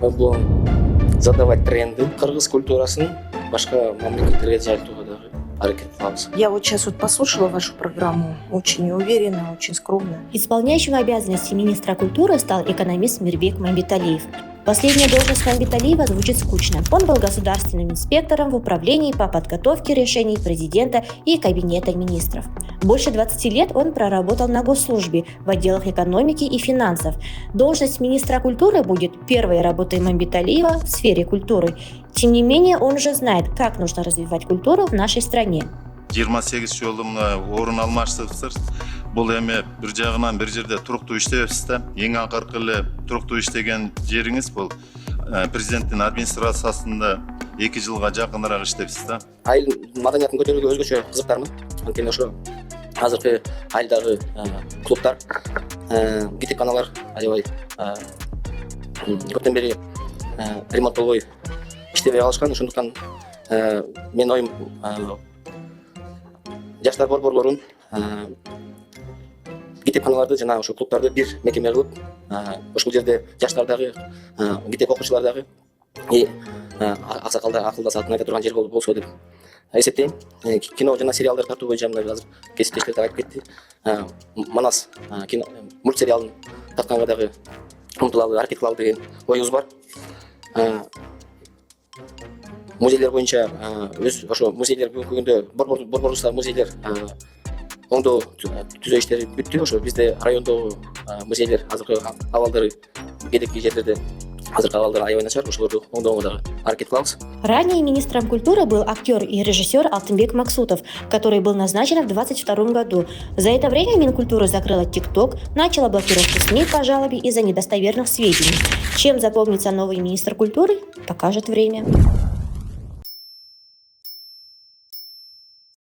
Мы будем задавать тренды кыргыз культурасын башка мамлекеттерге жайтууга дагы аракет кылабыз. Я вот сейчас послушала вашу программу, очень уверенно, очень скромно. Исполняющим обязанности министра культуры стал экономист Мирбек Мамбеталиев. Последняя должность Мамбеталиева звучит скучно. Он был государственным инспектором в управлении по подготовке решений президента и кабинета министров. Больше 20 лет он проработал на госслужбе в отделах экономики и финансов. Должность министра культуры будет первой работой Мамбеталиева в сфере культуры. Тем не менее, он уже знает, как нужно развивать культуру в нашей стране. 28 жолы мына орын алмаштырыпсыз. Бұл эми бир жагынан бир жерде туруктуу иштебепсиз да. Эң акыркы эле туруктуу иштеген жериңиз бул президенттин администрациясында 2 жылга жакыныраак иштепсиз да. Айыл маданиятын көтөрүүгө өзгөчө кызыктармын. Анткени ошо азыркы айылдагы клубтар, гитеканалар аябай көптөн бери ремонттолбой иштебей калышкан. Ошондуктан менин оюм жаштар борборлорун гитепканаларды жана ошо клубтарды бир мекеме кылып, ошол жерде жаштар дагы, гитеп окуучулар дагы аксакалдар акылдасатын айта турган жер болсо деп эсептейм. Кино жана сериалдар тартуу боюнча мына азыр кесиптештер так айтып кетти. Манас кино мультсериалын тартканга дагы умтулалы, аракет кылалы деген оюбуз бар. Музейлер боюнча өз ошо музейлер бүгүнкү күндө борборубузда музейлер оңдоо түзөө иштери бүттү. Ошо бизде райондогу музейлер азыркы абалдары кедекки жерлерде азыркы абалдары аябай начар. Ошолорду оңдоого дагы аракет кылабыз. Ранее министром культуры был актер и режиссер Алтынбек Максутов, который был назначен в 2022 году. За это время Минкультура закрыла ТикТок, начала блокировку СМИ по жалобе из-за недостоверных сведений. Чем запомнится новый министр культуры, покажет время.